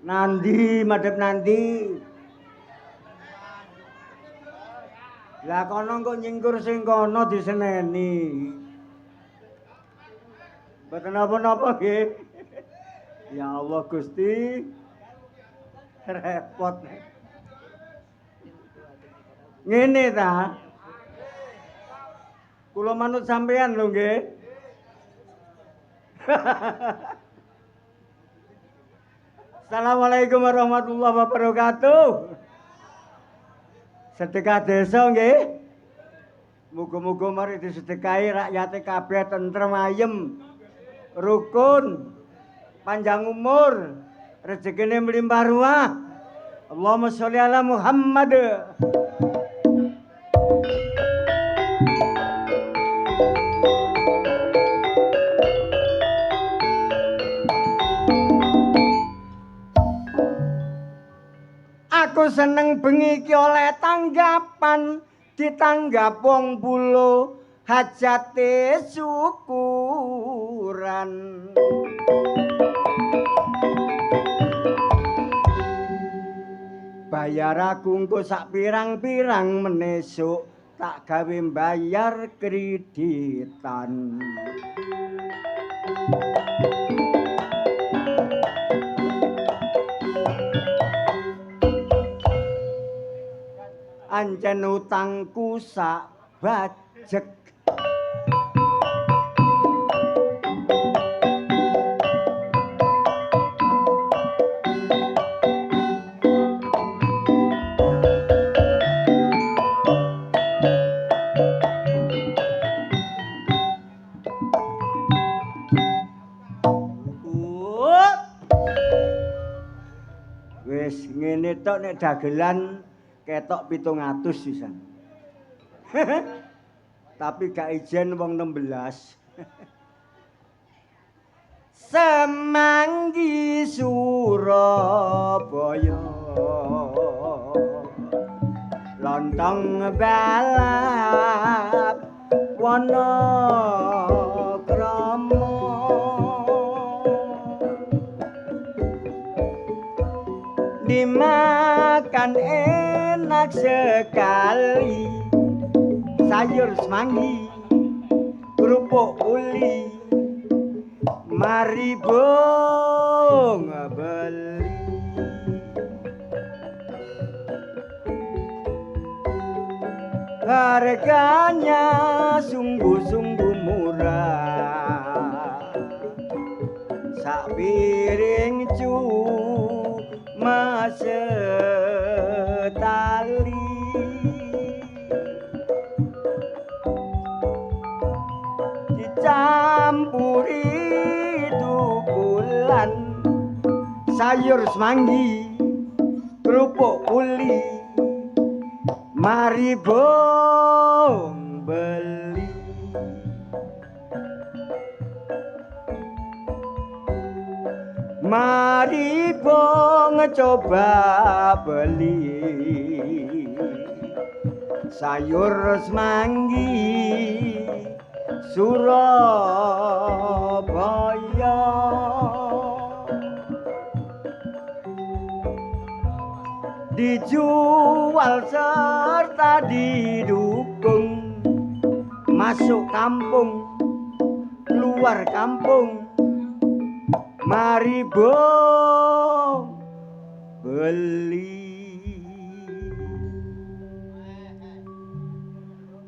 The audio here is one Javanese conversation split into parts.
Nandi madhep nandi. Lah kono kok nyingkur sing kono diseneni. Mboten napa-napa nggih. Ya Allah Gusti. Repot. Ngene ta? Kula manut sampean lho nggih. Assalamualaikum warahmatullahi wabarakatuh. Sedekah desa nggih. Muga-muga mari disedekahi rakyate kabeh tentrem ayem, rukun, panjang umur, rezekine melimpah ruah. Allahumma sholli ala Muhammad. Aku seneng bengi iki oleh tanggapan ditanggap wong pulo hajate syukuran. Bayar aku engko sak pirang-pirang menesuk tak gawe bayar kreditan. Ancen utangku sak bajek. Wis ngene tok nek dagelan ketok 700 sisan. Tapi gak ijen wong 16. Semanggi Surabaya lontong balap Wonokrama dimakan enak sekali sayur semanggi kerupuk uli mari bong beli harganya sungguh-sungguh murah sak piring cuma setali dicampuri dukulan sayur semanggi kerupuk uli mari bong beli mari bong coba beli sayur semanggi Surabaya dijual serta didukung masuk kampung keluar kampung mari bong beli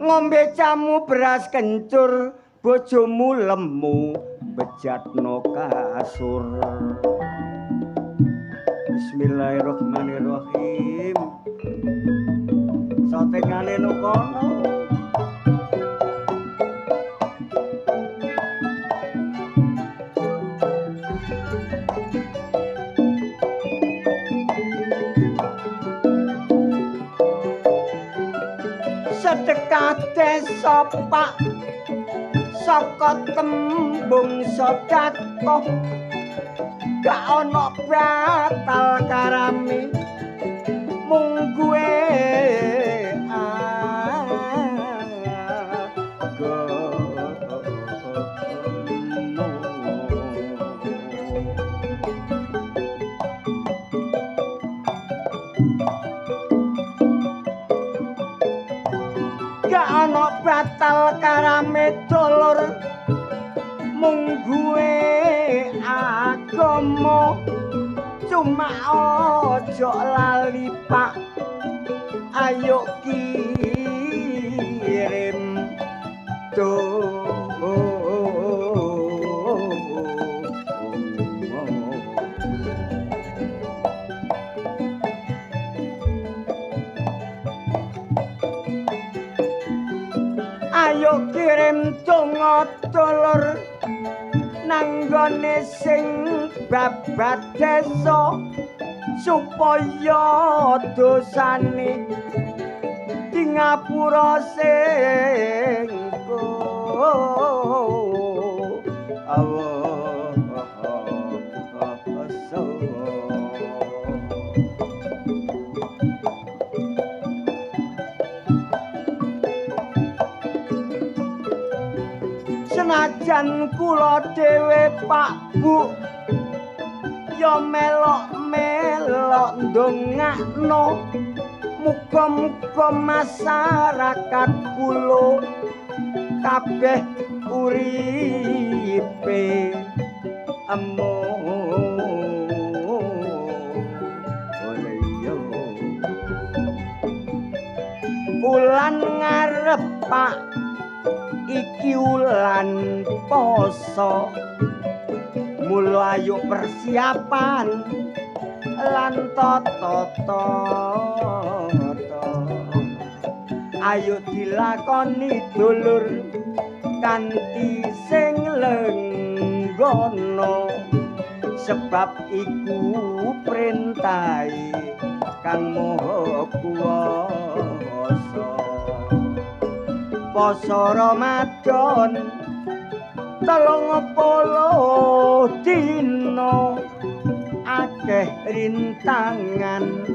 ngombe jamu beras kencur bojomu lemu bejatno kasur. Bismillahirrahmanirrahim. Satengane no kono. Sedekah desa Pak saka tembung sedekah gak ana batal karami mung kuwe gak ana batal karame dolur mung gue agama cuma ojo lali pak ayo kirim tuh ayo kirim donga dolur nanggone sing babat desa supaya dosane di ngapura sing senajan kula dhewe Pak Bu ya melok-melok ndongakno muga-muga masyarakat kula kabeh uripe ulan ngarep Pak iki ulan poso mulai persiapan lan toto ayo dilakoni dulur kanthi sing lenggono sebab iku perintahe Kang Maha Kuwasa poso Ramadan 30 dina akeh rintangan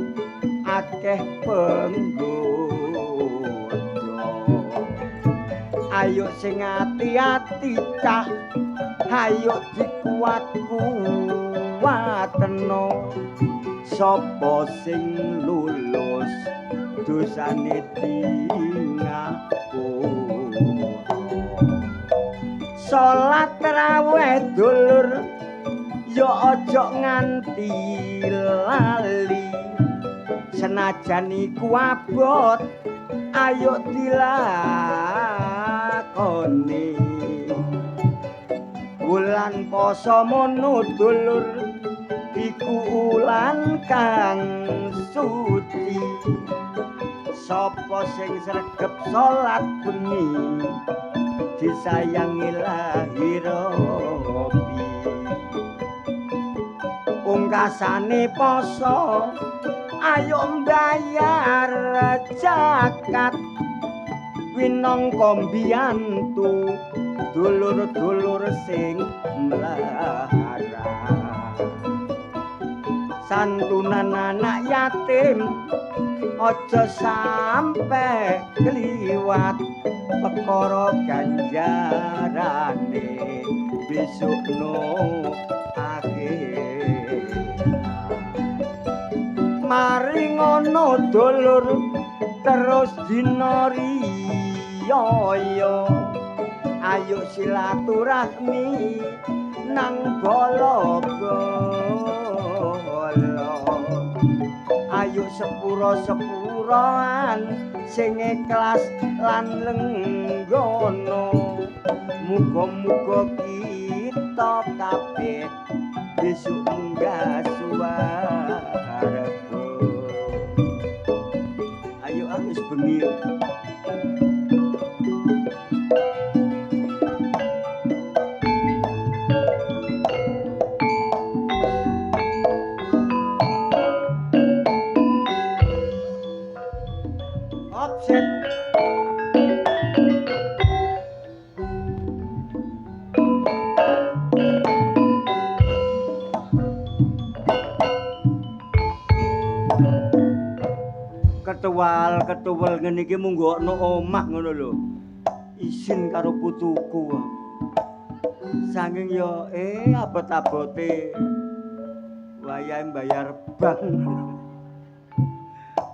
akeh penggoda ayo sing ati-ati cak ayo dikuat-kuatno sapa sing lulus dosane salat raweh dulur ya aja nganti lali senajan iku abot ayo dilakoni wulan poso mono dulur iku ulan kang suci sapa sing sregep salat bengi disayangi lahirobi ungkasane poso ayo mbayar zakat winangka mbiyantu dulur-dulur sing mlarat santunan anak yatim aja sampe kliwat perkara ganjarane besokno akhir mari ngono dulur terus dina riyaya ayo silaturahmi nang bala-bala ayo sepura-sepuran sing ikhlas lan lenggono muga-muga kita kabeh besok munggah swarga ayo wis bengi ketuwal ngene iki munggokno omah ngono lho. Isin karo putuku. Sanging yo abot-abote wayahe bayar bank.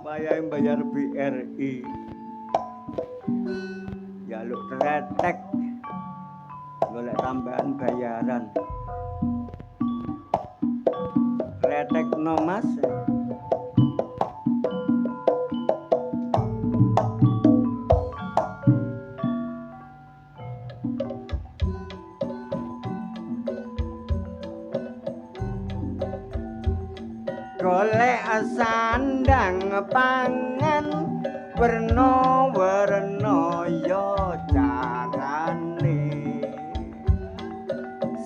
Wayahe bayar BRI. retek golek tambahan bayaran. Retek no Mas. Golek sandang pangan werna-werna ya carane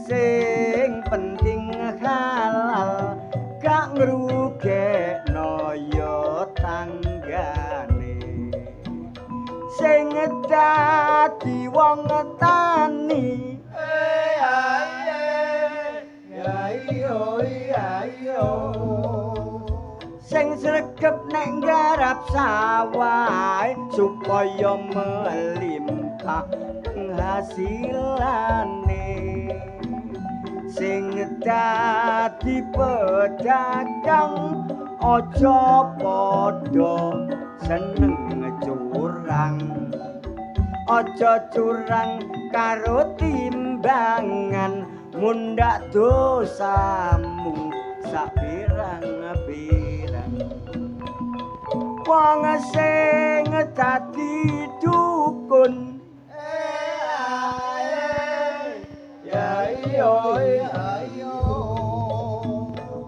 sing penting halal gak ngrugekno ya tanggane sing dadi wong tani sing sregep nek garap sawah supaya melimpah hasilane sing dadi pedagang aja padha seneng curang aja curang karo timbangan mundhak dosamu sapirang-pirang wong sing dadi dukun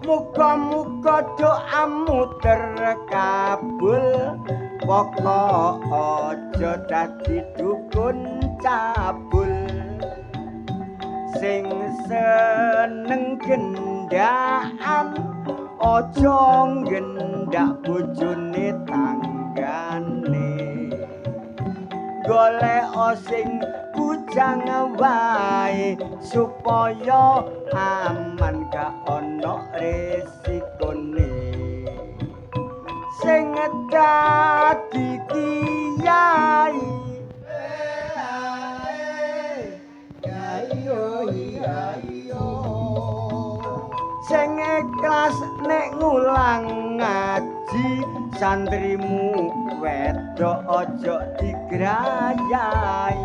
muga-muga doamu terkabul pokok aja dadi dukun cabul sing seneng gendaan aja gendak bojone tanggane golek sing bujang wae supaya aman gak ono resikone sing dadi kiai sing ikhlas nek ngulang ngaji santrimu wedok aja digrayai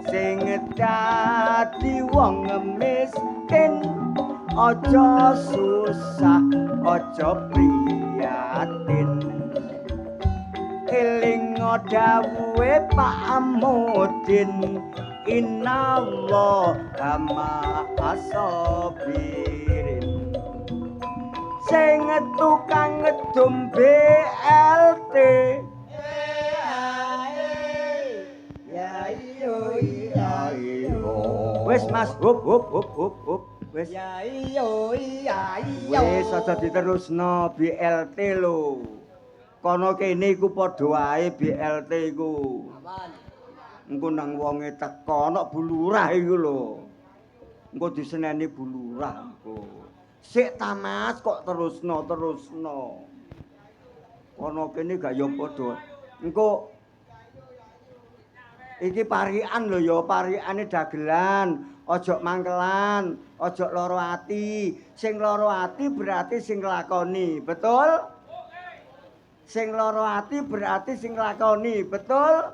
sing dadi wong miskin aja susah aja prihatin eling dawuhe Pak Amudin innallaha ma'as-sabirin sing tukang ngedum BLT wis Mas hup wis wis aja diterusno BLT lho kono kene iku padha wae BLT iku engko nang wonge teko ana bulurah iku lho engko diseneni bulurah engko sik ta Mas kok terusno kono kene gak ya padha engko iki parikan lho ya parikane dagelan aja mangkelan aja lara ati sing lara ati berarti sing nglakoni betul sing lara ati berarti sing nglakoni betul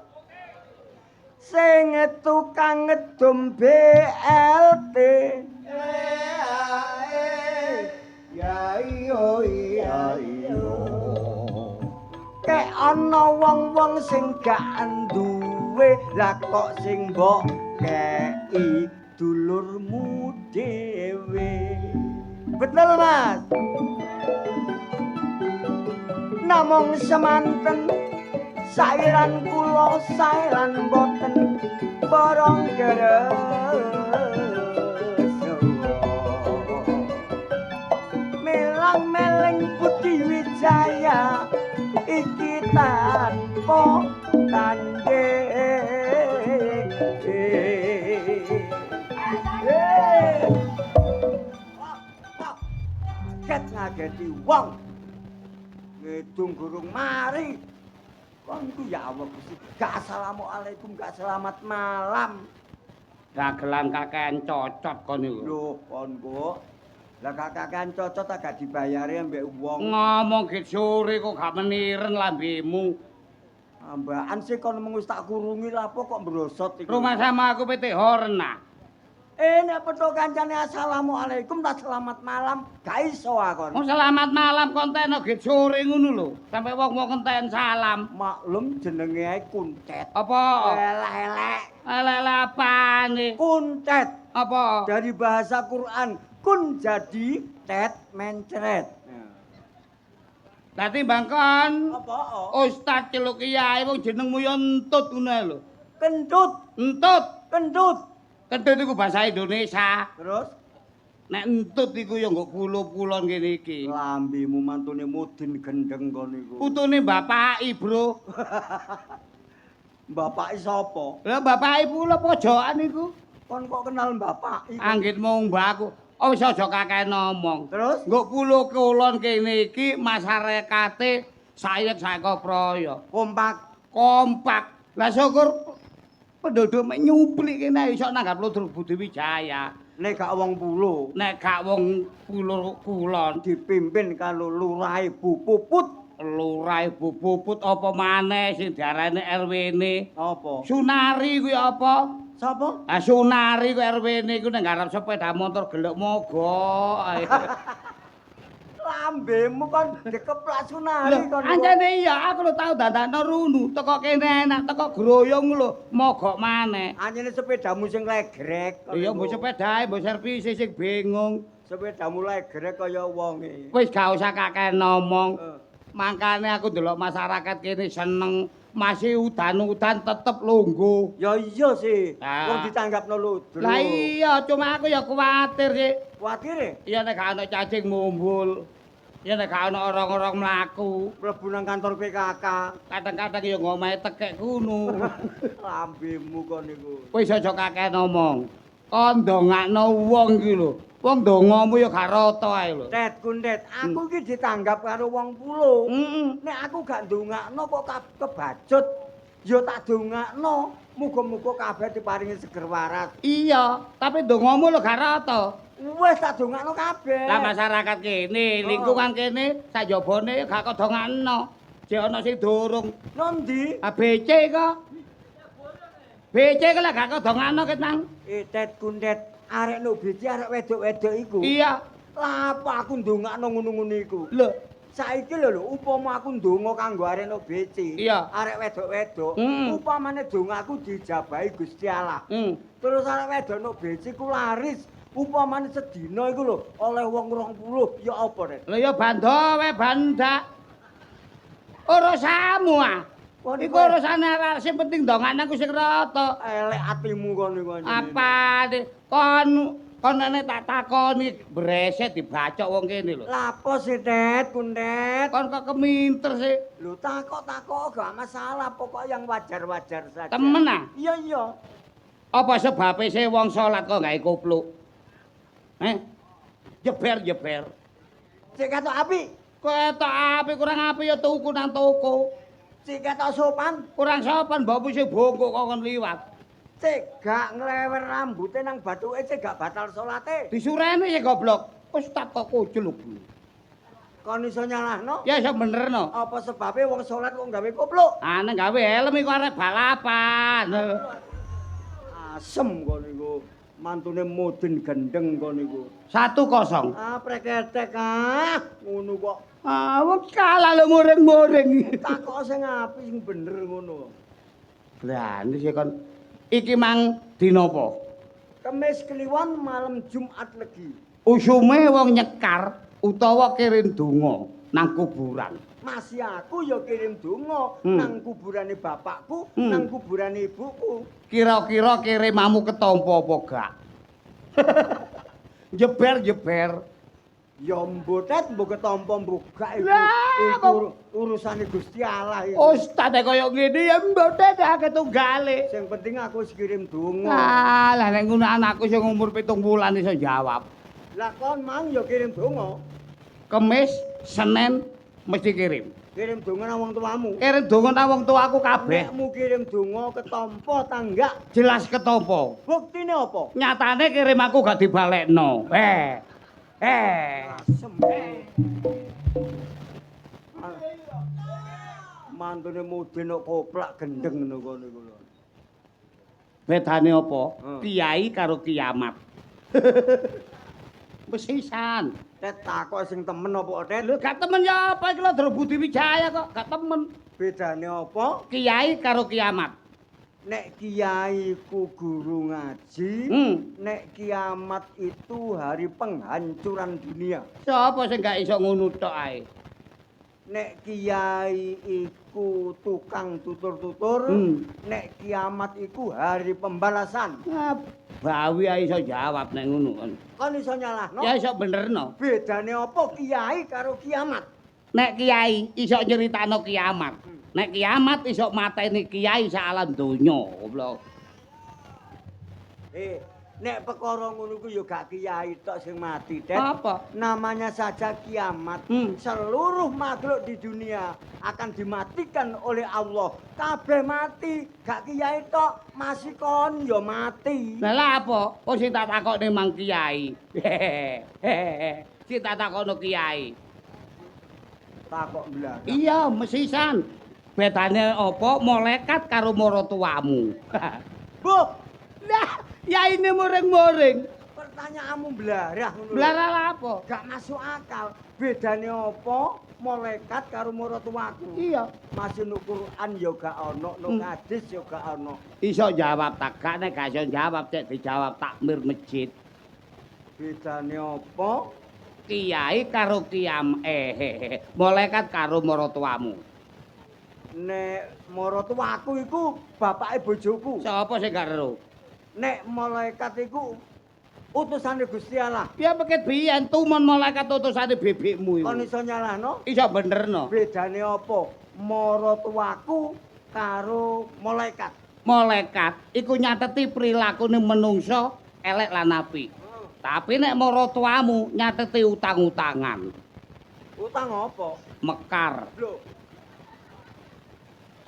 sing tukang ngedum BLT kek ana wong-wong sing gak duwe lah kok sing mbok kei dulurmu dhewe betul Mas namung semanten sairan kula sairan boten borong keres melang meleng Budi Wijaya iki tanpa tandhe ket ngageti wong ngedung gurung mari kon ku ya Allah Gusti gak assalamualaikum gak selamat malam dagelan kakean cocot kon niku lho kon kok lah kakean cocot agak dibayari ambek wong ngomong ge sore kok gak meniren lambemu Mbaan sih kon mengus tak kurungi lapo kok brosot iku. Rumah sama aku PT Horna. Nek petuk kancane assalamualaikum tak selamat malam, gak iso akon. Oh selamat malam konten ge sore ngono lho. Sampai wong-wong kenten salam. Maklum jenenge ae kuntet. Apa? Elek-elek. Elek apane? Kuntet. Apa? Dari bahasa Quran, kun jadi tet mencret. Dadi bangkon. Apa? Ustaz celuk kiai wong jenengmu yo entut ngono lho. Kentut, Entut. kentut. Kentut iku bahasa Indonesia. Terus Nek entut iku ya nggo pulo-pulon kene iki. lambimu mantune mudin gendeng kon niku. Putune bapaki, Bro. Bapake sapa? Lah bapaki pulo pojokan iku. Kon kok kenal bapak iku? Anggit mung mbakku. Oh wis aja kakek ngomong. Terus Nggo pulo kulon kene iki masyarakate sayek saka praya. kompak. Lah syukur penduduk mek nyuplik kene iso nanggap Ludruk Budi Wijaya. Nek gak wong pulo Nek gak wong pulo kulon dipimpin karo lurahe Bu Puput. Lurah Ibu Puput apa maneh sing diarani RW-ne. Apa? Sunari kuwi apa? Sapa? Ah Sunari kuwi RW-ne iku nek ngarep sepeda motor gelek mogok ae. Lambemu kon dikeplak sunari Lho, kon. anjane iya aku lho tau dandakno runu, teko kene enak, teko groyong lho, mogok maneh. Anjene sepedamu sing legrek. Iya mbok sepedae, mbok servis sing bingung. Sepedamu legrek kaya wonge. Wis gak usah kakek ngomong. Eh. Mangkane aku delok masyarakat kene seneng, masih udan-udan tetep lungguh. Ya iya sih. Ah. Wong ditanggapno ludruk. Lah iya, cuma aku ya kuwatir sih. Kuwatire Iya nek gak ana cacing mumbul. Ya nek gak ana orang-orang mlaku. mlebu nang kantor PKK. Kadang-kadang ya ngomahe tekek kuno. Lambemu kon niku. Wis aja kakek ngomong. Kon ndongakno wong iki lho. Wong dongamu ya gak rata ae lho. Tet kundet, aku iki ditanggap karo wong pulo. Heeh. Nek aku gak ndongakno kok kebacut. Ya tak dongakno. Muga-muga kabeh diparingi seger waras. Iya, tapi dongamu lho gak rata. Wis tak dongakno kabeh. Lah masyarakat kene, lingkungan kene sajobone gak kok dongakno. Jek ana sing durung. Nondi? ABC kok. BC kok lah gak kok dongakno ketang. Tet kundet, arek no biji arek wedok-wedok iku. Iya. Lah apa aku ndongakno ngono-ngono iku? Lho, Saiki lho upama aku ndonga kanggo arek no BC. Iya. Arek wedok-wedok, Hmm. upamane dongaku dijabahi Gusti Allah. Terus arek wedok no BC ku laris. Upamane sedina iku lho oleh wong 20, ya apa, Ret? Lha ya banda wae bandak. Urusanmu ah. Kon Iku urusane arek sing penting dongane aku sing rata. elek atimu kon niku anjene. Apa kon nek tak takoni breset dibacok wong kene lho. Lah apa sih, Tet, kundet? Kon kok keminter sih. Lho takok gak masalah, pokok yang wajar-wajar saja. Temen ah. Iya iya. Apa sebabe se wong salat kok gawe kupluk? Jeber. Sik ketok api, Ketok api kurang api ya tuku nang toko. sik ketok sopan, Kurang sopan mbokmu sing bongkok kok kon liwat. sik gak nglewer rambute nang bathuke, sik gak batal salate. Disureni ya goblok. Ustaz kok kucul. Kon iso nyalahno? Ya iso benerno. Apa sebabe wong salat kok gawe kupluk? Aneh gawe helm iku arek balapan. Asem kon niku. Mantune mudin gendeng kon niku. 1-0. Ah preketek ngono kok. Ah wong kalah lho muring-muring. Takok sing apik sing bener ngono. Lah iki kon iki mang dina apa? Kemis Kliwon malam Jumat Legi. Usume wong nyekar utawa kirim donga nang kuburan. Masih aku ya kirim donga nang kuburane bapakku, nang kuburane ibuku. Kira-kira kirimamu ketampa apa gak? Jeber. Ya mbotet mbok ketampa mbok gak iku. Lah, Iku urusane Gusti Allah iki. Ustaz kaya ngene ya mboten akeh tunggale. Sing penting aku wis kirim donga. Ah, lah nek ngono anakku sing umur 7 wulan iso jawab. Lah kon mang ya kirim donga. Kemis, Senin mesti kirim. Kirim donga nang wong tuamu. Kirim donga nang wong tuaku kabeh. Nekmu kirim donga ketampa ta enggak? Jelas ketampa. Buktine apa? Nyatane kirim aku gak dibalekno. mantune mudin kok koplak gendeng ngono kono iku lho. Bedane apa? Hmm. Kiai karo kiamat. Mesisan. Tet takok sing temen apa, Tet? Lho gak temen ya apa iki lho Dra Budi Wijaya kok, gak temen. Bedane apa? Kiai karo kiamat. Nek kiai ku guru ngaji, nek kiamat itu hari penghancuran dunia. Sapa sing gak iso ngono tok ae? Nek kiai iku tukang tutur-tutur, nek kiamat iku hari pembalasan. Ah, bawi ae iso jawab nek ngono kan. Kon iso nyalahno? Ya iso benerno. Bedane apa kiai karo kiamat? Nek kiai iso nyeritakno kiamat. Nek kiamat iso mateni kiai sak alam donya. Nek perkara ngono ku ya gak kiai tok sing mati, Tet. Apa? Namanya saja kiamat. Seluruh makhluk di dunia akan dimatikan oleh Allah. Kabeh mati, gak kiai tok, masih kon ya mati. Lah lha apa? Oh sing tak takokne mang kiai. Sing tak takokno kiai. Takok blas. Iya, mesisan. Bedane apa malaikat karo maratuwamu? Bu, Lah, yaine muring-muring. pertanyaanmu blarah ngono. Blarah lha apa? Gak masuk akal. Bedane apa malaikat karo maratuwaku? Iya. Masih nu Quran ya gak ono, nu hadis ya gak ono. Iso jawab tak gak nek gak iso jawab cek dijawab takmir masjid. Bedane apa? Kiai karo malaikat karo maratuwamu. Nek maratuwaku iku bapake bojoku. Sapa sing gak ero? Nek malaikat iku utusane Gusti Allah. Ya peket biyen tumon malaikat utusane bebekmu iku. Kon iso nyalahno? Iso benerno. Bedane apa? Maratuwaku karo malaikat. Malaikat iku nyateti prilakune menungsa elek lan apik. Tapi nek maratuwamu nyateti utang-utangan. Utang apa? Mekar, Lho,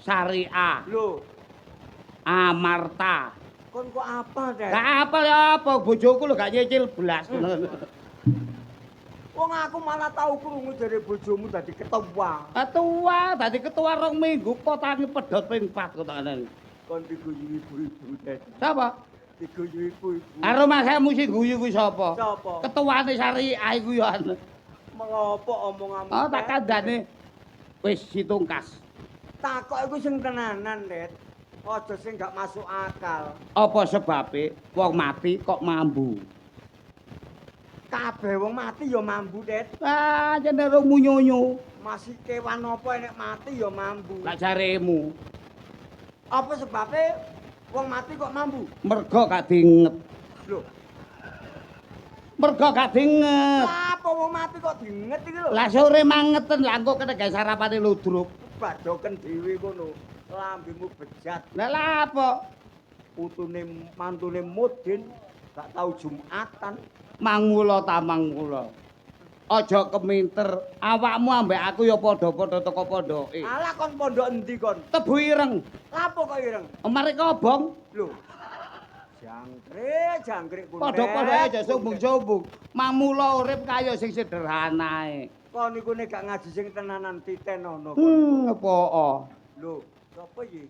syariah, lho, amarta. kon kok apa, Dek? Gak apa ya apa bojoku lho gak nyicil blas. Wong aku malah tau krungu dari bojomu dadi ketua. Ketua, dadi ketua 2 minggu kotane pedhot ping 4 kotane. Kon diguyu ibu-ibu, Dek. Sapa? Diguyu ibu-ibu. Karo masamu sing guyu kuwi sapa? Sapa? Ketuane syariah iku ya. Mengopo omonganmu? Oh, tak Dek? kandhane wis ditungkas. Takok iku sing tenanan, Dek. Aja sing gak masuk akal. Apa sebabe wong mati kok mambu? Kabeh wong mati ya mambu, Dek. Ah, cenderung munyunyu. Masih kewan apa nek mati ya mambu. Lak jaremu. Apa sebabnya wong mati kok mambu? Mergo gak diinget. Lho, Mergo gak diinget. lah apa wong mati kok diinget iki lho? Lah sore mangeten lah engko kena gawe sarapane ludruk. Badoken dhewe kono. Lambemu bejat. Lah lha apa? Putune mantune Mudin gak tau Jumatan. Mangula ta mangula. Aja keminter, awakmu ambek aku ya padha-padha teko pondoke. Alah kon pondok endi kon? Tebu ireng. Lapo kok ireng? Mereka obong. Lho. Jangkrik kuwi. Padha-padha aja sumbung-sumbung. Mamula urip kaya sing sederhanae. Kon niku nek gak ngaji sing tenanan titenono kon. Apa? Lho, sapa iki?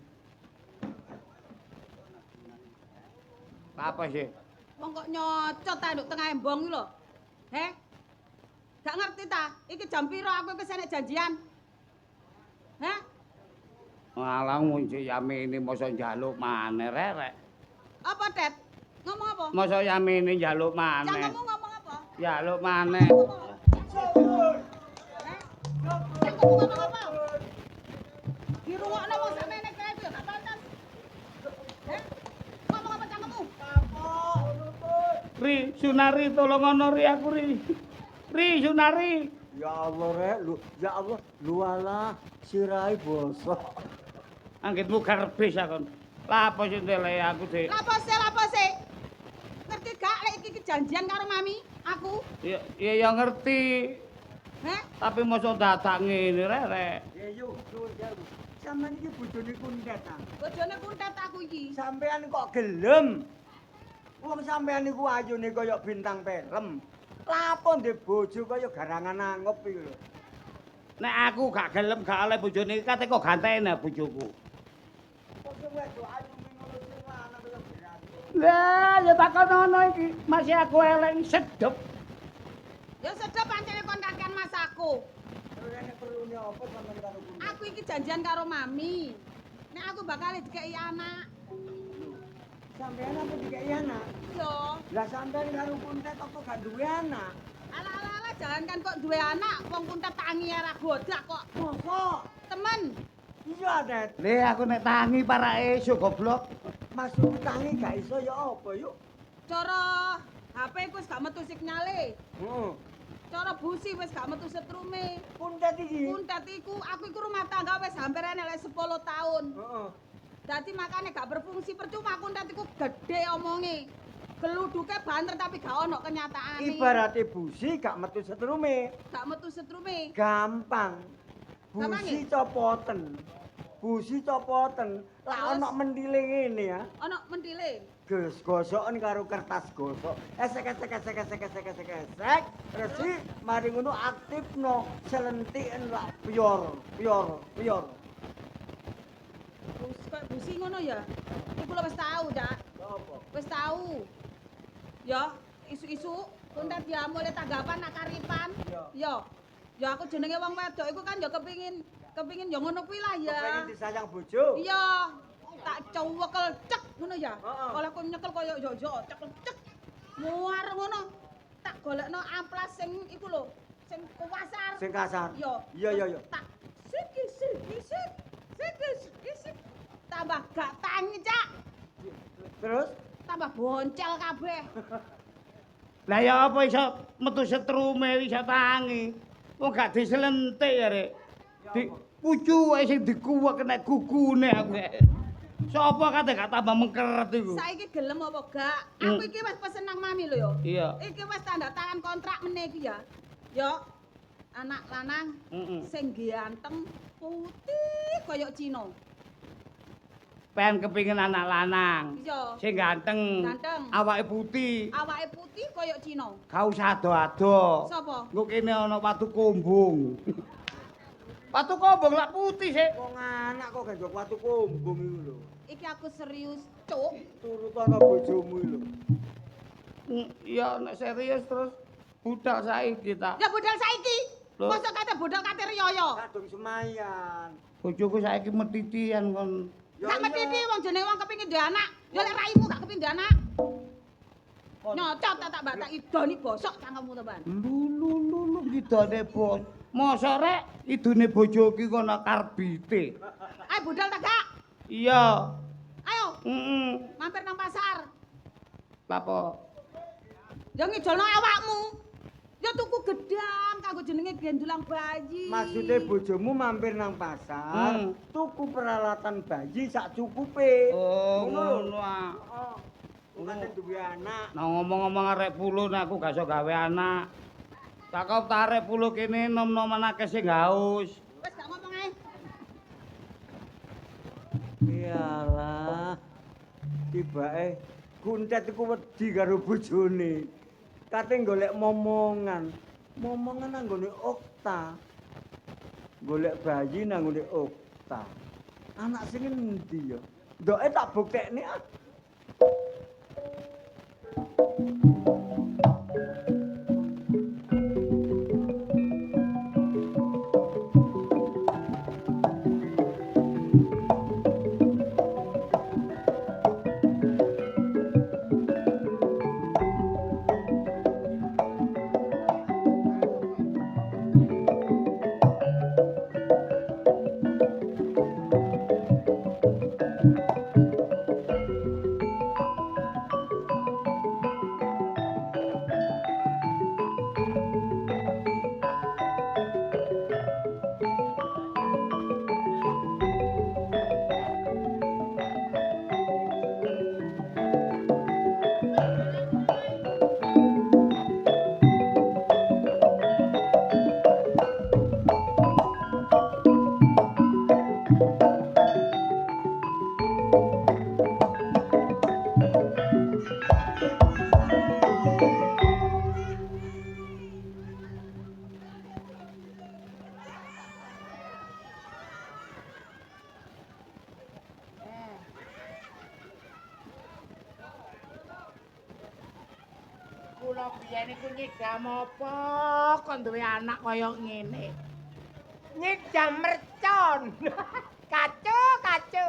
Apa sih? Wong kok nyocot ta nduk tengah embong iki lho. He? Gak ngerti ta? Iki jam pira aku kesene janjian? Heh? Malah muncul Yamini masa njaluk maneh rerek. Apa, Det? Ngomong apa? Masa Yamini njaluk maneh. Cangkemmu ngomong apa? Njaluk maneh. Heh? Cangkemmu ngomong apa? Dirungokno wong sakmene kae iki gak pantes. Heh? Ngomong apa cangkemmu? Ri, Sunari tolong ono Ri aku Ri. Ri, Sunari. Ya Allah rek, lu ya Allah, lu alah sirai bosok. Anggitmu garbis akon. Lah apa sih ndele aku sih? Lapo sih? Ngerti gak lek iki janjian karo mami? Aku? Ya ngerti. Heh? Tapi mosok dadak ngene rerek. Ya yuk, ya. Sampeyan iki bojone kuntet ta. Bojone kuntet aku iki. Sampeyan kok gelem? Wong sampeyan niku ayune kaya bintang film. Lapo ndek bojo kaya garangan anggep iki lho. Nek aku gak gelem gak oleh bojone iki kate kok gantene bojoku. Kok sing wedok ayu ngono sing lanang kaya berat. Lah, ya takon ngono iki, masih aku elek sedep. Ya sedep pancene kon kakean masakku. Terus nek perlune apa sampean karo kuwi? Aku iki janjian karo mami. Nek aku bakal dikei anak. Sampean apa dikeki anak? Yo. Lah sampean karo kuntet apa gak duwe anak? Ala-ala jangan kan kok duwe anak, wong kuntet tangi ora godak kok. Mosok? Temen, Iya, Tet. Le aku nek tangi parake esuk goblok. Maksud tangi gak iso ya apa yuk? cara HP ku wis gak metu sinyale. Heeh. Cara busi wis gak metu setrume. Kuntet iki. Kuntet iku aku iku rumah tangga wis hampir enek 10 tahun. Heeh. Dadi makane gak berfungsi percuma kuntet iku gede omonge. Geluduke banter tapi gak ono kenyataane. Ibarate busi gak metu setrume. Gak metu setrume. Gampang. Gampang Busi ya? copoten. Busi copoten. Lah Terus? ono mendile ngene ya. Ono mendile. Gosokan karo kertas gosok. Esek. Resi mari ngono aktifno selentiken lak piyor. Kok busi ngono ya. Iku lho wis tau, Dak. Apa? Wis tau. Ya, isu-isu kuntet ya mulai tanggapan nak karipan. Ya. Ya aku jenenge wong wedok iku kan ya kepingin ya ngono kuwi lah ya. Pengen disayang bojo. Iya. Tak cewekel cek ngono ya. Heeh. Oleh ku nyekel koyo yo cekel cek. Muar ngono. Tak golekno amplas sing iku lho, sing kuwasar. Sing kasar. Yo. Iya. Tak sik. Tambah gak tangi, Cak. Terus Tambah boncel kabeh. Lah ya apa iso metu setrume iso tangi. Wong gak diselentik ya, Rek. Di pucu wae sing dikuwek nek gugune aku. Sopo kate gak tambah mengkeret iku. Saiki gelem apa gak? Aku iki wis pesen nang mami lho ya. Iya. Iki wis tanda tangan kontrak meneh iki ya. Yo. Anak lanang sing ganteng, putih koyo Cina. Pengen kepingin anak lanang. Iya. Sing ganteng. Ganteng. Awake putih. Awake putih koyo Cina. Gak usah ado-ado. Sapa? Engko kene ana watu kombung. Watu kombung lak putih sik. wong anak kok gak watu kombong iku lho. Iki aku serius, Cuk. Turut ana bojomu lho. Iya nek serius terus budal saiki ta. Ya budal saiki. Loh. Mosok kate budal kate riyoyo. Kadung semayan. Bojoku saiki metitian kon. Ya Gak iya. medhiti wong jenenge wong kepengin duwe anak. Ya lek raimu gak kepengin duwe anak. Nyocot tak batak idoni bosok cangkemmu to, Ban. Lulu ngidone bos. Mosok rek idune bojo ki kono karbite. Ayo budal tak gak? Iya. Ayo mampir nang pasar. Apa? Ya ngijolno awakmu. Ya tuku gedang kanggo jenenge gendulang bayi. Maksudnya bojomu mampir nang pasar, tuku peralatan bayi sak cukupe. Oh, lho. ngono ah. Heeh. Bukan duwe anak. Nah ngomong-ngomong arek pulun aku gak iso gawe anak. Cakep ta arek puluh kene nom-noman akeh sing haus. Wis gak ngomong ae. Iyalah. Tibake kuntet iku wedi karo bojone. Kate golek momongan. Momongan nang nggone Okta. Golek bayi nang nggone Okta. Anak sing endi ya? Ndoke tak buktekne ah. biyen iku nyidam apa kok duwe anak kaya ngene. Nyidam mercon. Kacu.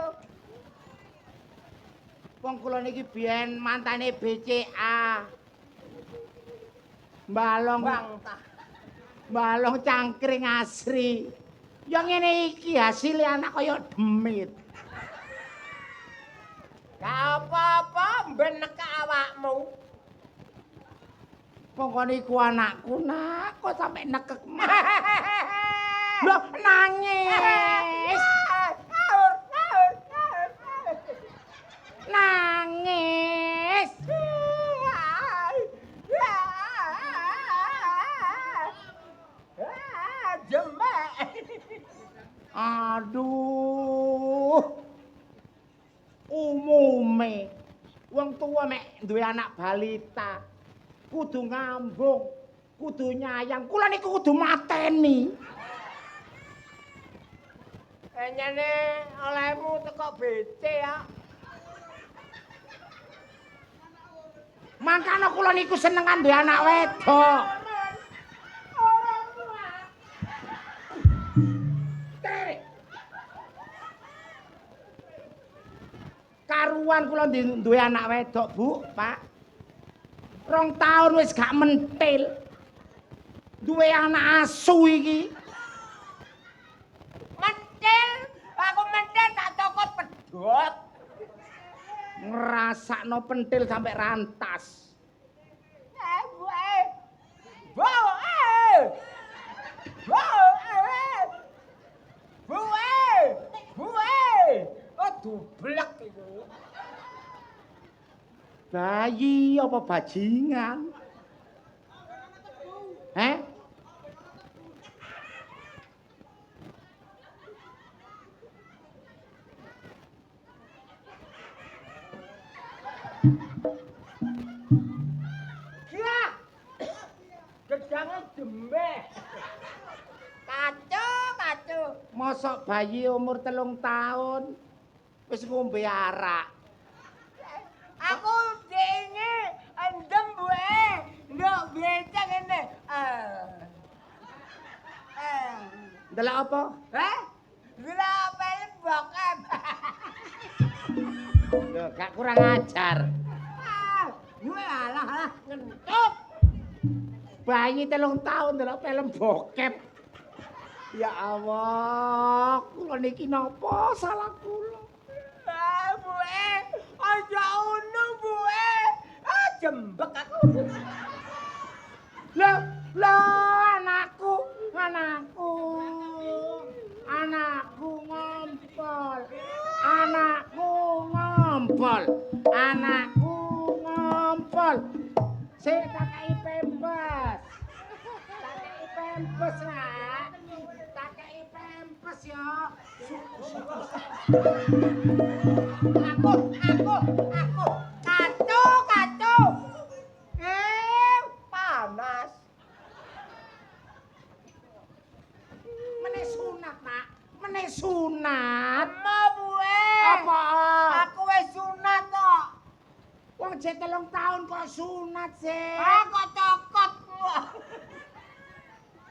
Wong kula niki biyen mantane BCA. Balong Bangka. balong cangkring asri. Ya ngene iki hasil anak kaya demit. Gak apa-apa mbenek awakmu. Pokoknya iku anakku nak, kok sampe nekek mah. Loh nangis. Nangis. Jemek. Aduh. Umume wong tua mek duwe anak balita kudu ngambung, kudu nyayang. Kula niku kudu mateni. Enyane olehmu teko BC ya. Mangkane kula niku senengan duwe anak wedok. Karuan kula duwe anak wedok, Bu, Pak. 2 tahun wis gak mentil. Duwe anak asu iki. Mentil, aku mentil tak cokot pedhot. Ngrasakno pentil sampai rantas. Oh dublek iku. Bayi apa bajingan? Gila. Gedange jembeh. Kacu. Mosok bayi umur 3 tahun wis ngombe arak. Aku dene endem buwe. Nduk becak ngene. Ndelok apa? Hah? Delok film bokep. Loh, gak kurang ajar. Duwe alah ngentut. Bayi 3 tahun ndelok film bokep. Ya Allah, kula niki napa salah kula? Buwe, aja ono buwe. Jembek aku. Lah, anakku ngompol. Sik tak kei pempes. Nak. Tak kei pempes ya. Aku. Kacu. Panas. Meneh sunat. Ema buwe. Apa? Aku wis sunat kok. Wong jek 3 tahun kok sunat sih. Kok cokot.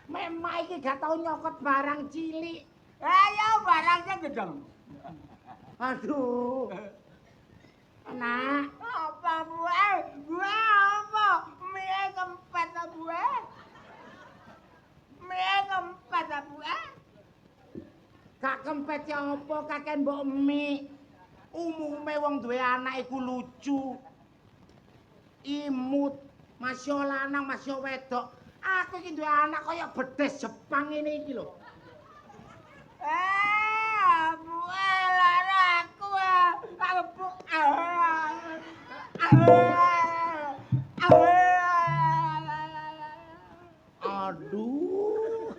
Memak iki gak tau nyokot barang cilik. Ayo barangnya gedeng. Aduh. Nak, Apa buwe? Buwe apa? Mie kempet ta buwe? gak kempet ya apa kakek mbok mie. Umume wong duwe anak iku lucu. Imut, masya lanang, masya wedok. Aku iki duwe anak kaya bedes Jepang ini iki lho. Buwe lara aku. Aduh.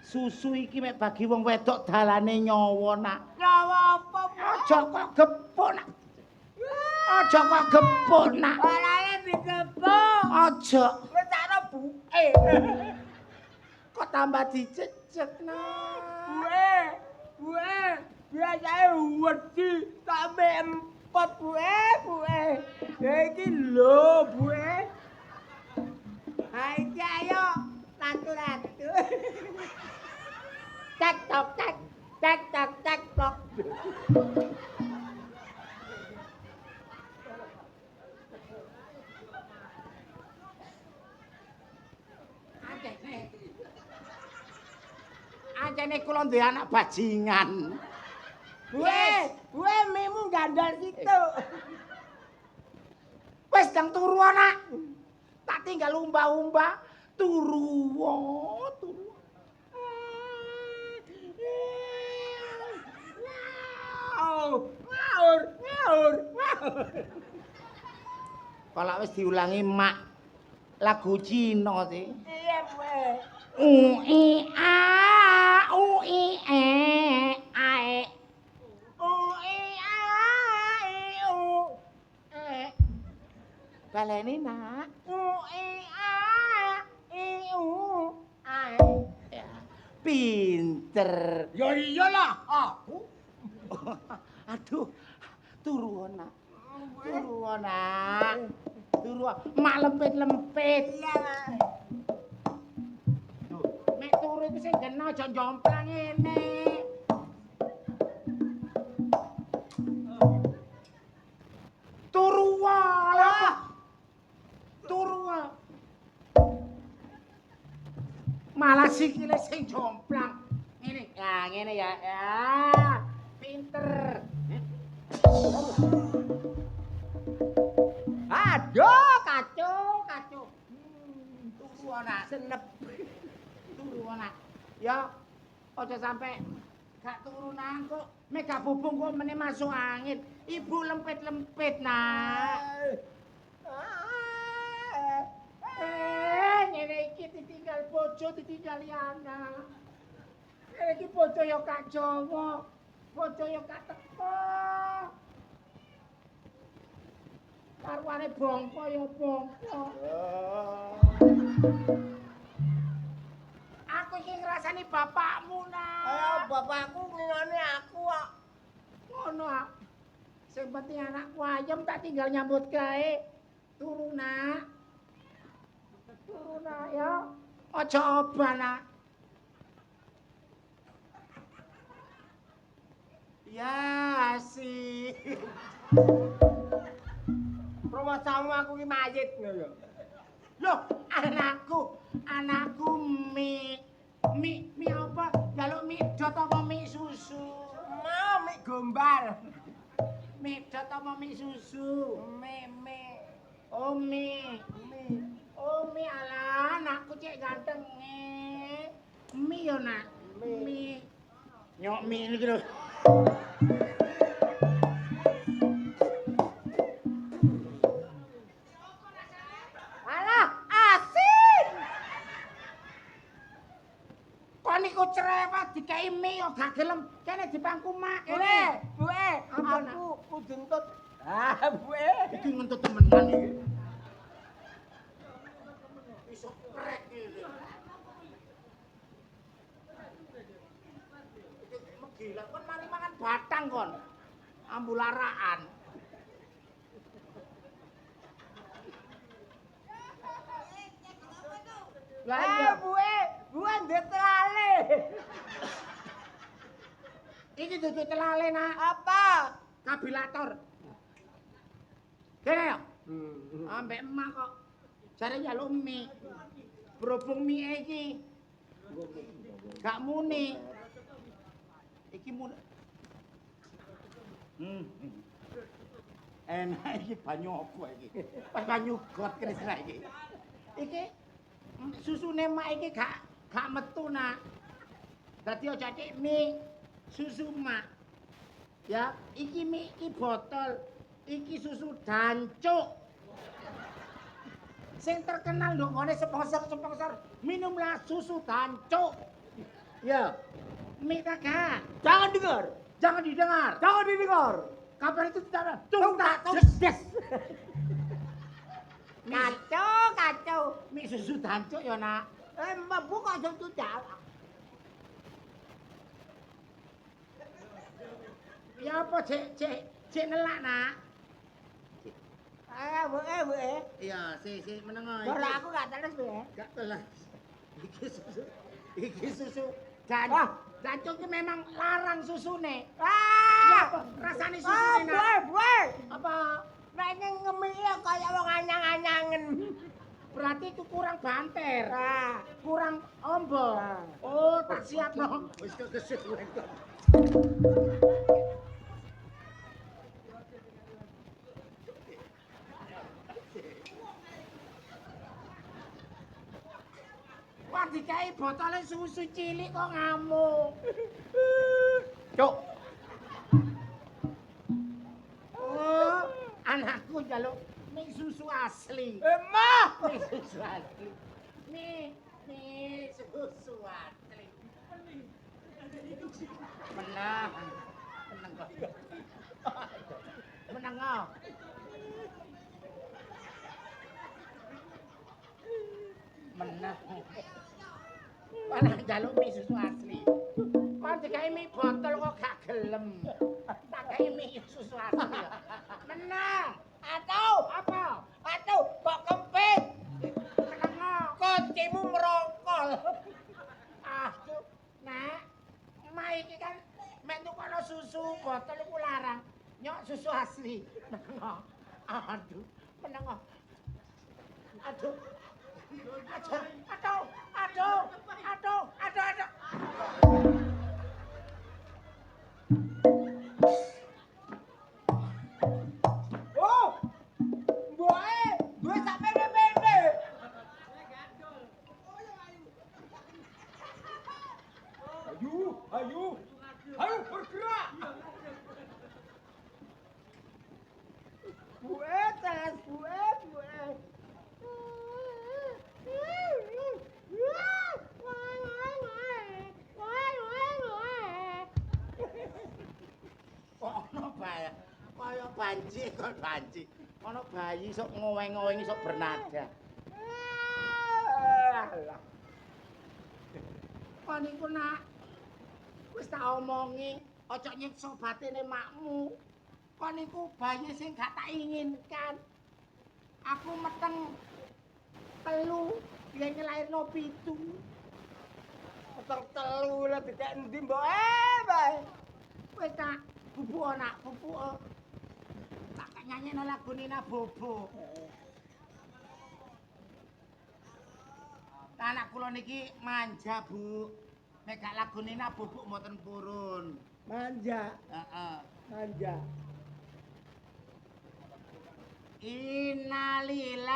Susu iki mek bagi wong wedok dalane nyawa nak. Nyawa apa? Aja kok gepuk nak. Aja kok gepuk nak. Balane digebuk. Aja. Wis takno buke. Kok tambah dicecek nak. Buwe. Biasane wedi sampe empot buwe. Ya iki lho buwe. Hai iki ayo latu-latu. Cek tok cek. Cek tok cek tok. Anjene kula duwe anak bajingan. Gue memu gandal situ. Wis dang turu anak. Tak tinggal umba-umba turu. Turu. Ngaur. Kalau wis diulangi mak lagu Cina sih. Iya, gue. Ui a ui e ae. Baleni nak. Ya, pinter. Ya iyalah, aku. Aduh, turu nak. Turu nak. Turu. Mak lempit-lempit. Iya. Mek turu iku sing gena aja jomplang ngene. Turu wae. Turu wae. Malah sikile sing jomplang. Ngene. Ya, ngene ya. Ya, pinter. Aduh, kacau. Turu anak. Senep. Turu anak. Ya, aja sampai gak turunan kok. Mek gak bubung kok meneh masuk angin. Ibu lempit-lempit nak. Ngene iki ditinggal bojo, ditinggal anak. Ngene iki bojo ya gak Jawa. Bojo ya gak teko. Karwane bongko ya bongko. Aku iki ngrasani bapakmu nak. Ayo bapakku ngene aku kok. Ngono ah. Sing penting anakku ayem tak tinggal nyambut gawe. Turu nak. Turu nak ya. Aja obah nak. Ya asik. Rumah sama aku ki mayit ngono. Loh, anakku mie apa? Jaluk mie dot apa mie susu? Mau mie gombal. Mie dot apa mie susu? Mie. Oh mie. Oh mie ala anakku cek ganteng mie yo nak. Mie. Nyok mie iki lho. Alah, asin. Kok niku cerewet dikai mie yo gak gelem. Kene dipangku mak kene. Buwe, Apa, Nak? aku kudu entut. Buwe. Iki ngentut temenan iki. Iso krek iki. Gila kon mari mangan batang kon. Ambularaan. Lah iya. Buwe ndek telale. Iki dudu telale nak. Apa? Kabilator. Kene yo. Ambek emak kok. Jare njaluk mie. Berhubung mie iki gak muni. Iki muni. Enak iki banyu apa iki? Pas banyu got kena iki. Iki susune mak iki gak metu nak. Dadi aja cek mie susu mak. Ya, iki mie iki botol. Iki susu dancuk. Sing terkenal nduk ngene sponsor minumlah susu dancuk. Ya. Mie kagak. Jangan dengar. Jangan didengar. Jangan didengar. Kabar itu tidak Tung tak tung. des. Kacau. Mie susu dancuk ya nak. Mbak kok aja tudak. Ya apa cek nelak nak. Bu. Iya, si menengo. Kalau aku gak teles, Bu. Gak teles. Iki susu. Dan jancuk ki memang larang susune. Ah! Apa rasane susune? Bu. Apa? Nek ngemil kaya wong anyang-anyangen. Berarti itu kurang banter. Ah. Kurang ombo. Ah. Oh, tak siapno. Wis kegesek. Wah, dikai botole susu cilik kok ngamuk. Cuk. Oh, anakku njaluk ning susu asli. Emah. Ning susu asli. Nih susu asli. Menang. Menang kok. Menang kok. Menang. Mana njaluk mie susu asli. Kon dikai mie botol kok gak gelem. Tak kai mie susu asli. Menang. Atuh. Apa? Atuh, kok kempit. Menang. Kuncimu merongkol. Aduh, Nak. Emak iki kan mek nukono susu botol iku larang. Nyok susu asli. Meneng. Aduh, meneng. Aduh. Aduh. Oh. Mboke, duwe sak pene-pene. Ayo bergerak. Buwe, teles buwe. Kok ono bayi, kaya banci. Ono bayi sok ngoweng-ngowengi sok bernada. Alah. Kok niku Nak, wis tak omongi, aja nyiksa batine makmu. Kok niku bayi sing gak tak inginkan. Aku meteng 3, dia nyelairno 7. Meteng 3 lah dikek endi mboke, bae. Wis tak bubuk Nak, bubuk. Tak nyanyekno lagu Nina Bobo. Anak kula niki manja, Bu. Nek gak lagu Nina Bobo mboten purun. Manja. Heeh. Manja. Innalillahi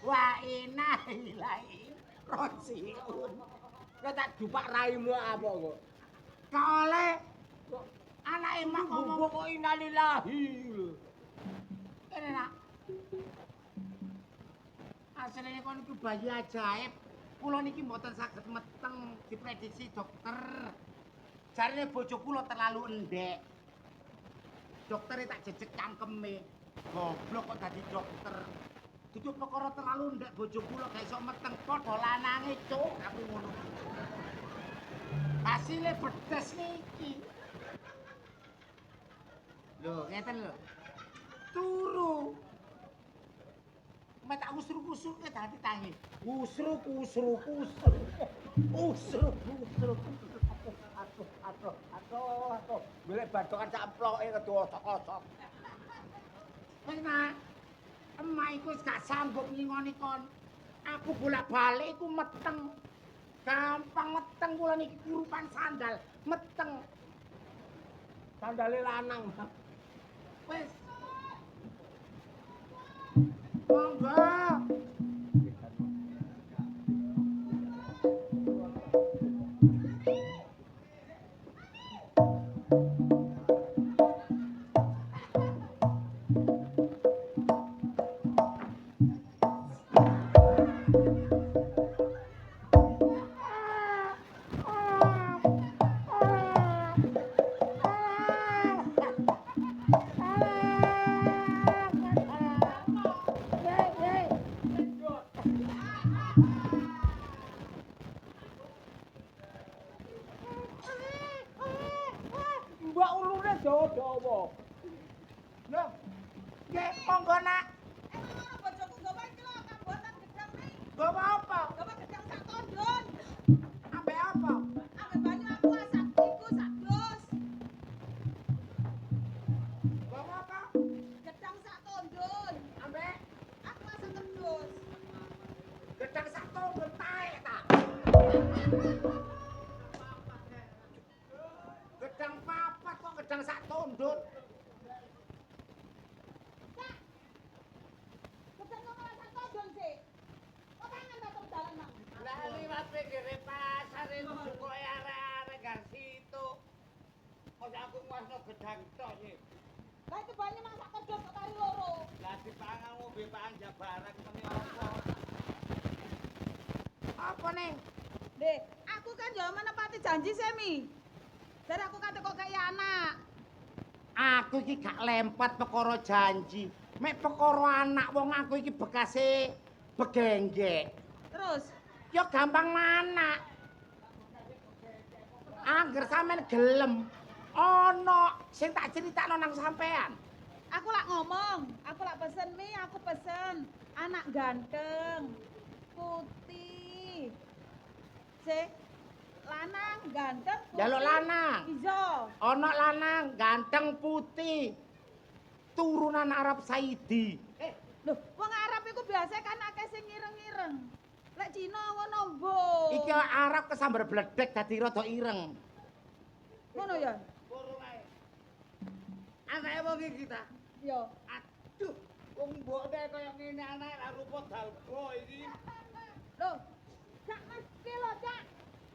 wa inna ilaihi raji'un. Kok tak dupak raimu apa kok? Gak oleh anak emak ngomong Ngomong kok innalillahi. kene Nak. Asline kon iku bayi ajaib. Kula niki mboten saged meteng diprediksi dokter. Jarine bojo kula terlalu endek. Doktere tak jejeg cangkeme. Goblok kok dadi dokter. Dudu perkara terlalu ndek bojo kula gak iso meteng padha lanange cuk aku ngono. Hasile bedes niki. Lho, ngeten lho. Turu. Mek tak usruk-usruke dadi tangi. Usruk. Aduh. Golek bathokan sak emploke kedosok-osok. Wis Nak. Emak iku wis gak sanggup ngingoni kon. Aku bolak-balik iku meteng. Gampang meteng kula niki kurupan sandal, meteng. Sandale lanang. Wis. Monggo. Mbak ulune dawa-dawa. Nah, Nggih, monggo nak. Ngono bojoku gawa iki lho kambotan gedang nih. Gawa apa? Gawa gedang sak tondon. Ambek apa? Ambek banyu aku sak iku sak dus. Gawa apa? Gedang sak tondon. Ambek Aku masak terdus. gedang satu gentae ta. Gedang papat kok gedang sak tondon. Kak. Gedang kok malah sak tondon sih. Kok tangan ta teng dalan nang. Lah liwat pinggir pasar itu kok arek-arek gar situ. Kok aku nguasno gedang tok sih. Lah itu banyu masak terdus kok kali loro. Lah dipangan ngombe panjang bareng meni apa. Apa ning? Dek, aku kan ya menepati janji Semi. Dari aku kate kok kayak anak. Aku iki gak lempet perkara janji. Mek perkara anak wong aku iki bekase begenggek. Terus, Ya gampang mana. Angger sampean gelem ana sing tak critakno nang sampean. aku lak ngomong, aku lak pesen mie, aku pesen anak ganteng, putih. Sik, lanang ganteng putih. Jaluk lanang. Ijo. Ana lanang ganteng putih. Turunan Arab Saudi. Loh, wong Arab iku biasa kan akeh sing ireng-ireng. Lek Cina ngono mbok. Iki Arab kesambar bledek dadi rada ireng. Ngono ya? Kurung ae. Anake wong iki ta. Yo. Aduh, wong mbokne kaya ngene anake ra rupa dalgo iki. Loh, gak mesti lho, Cak.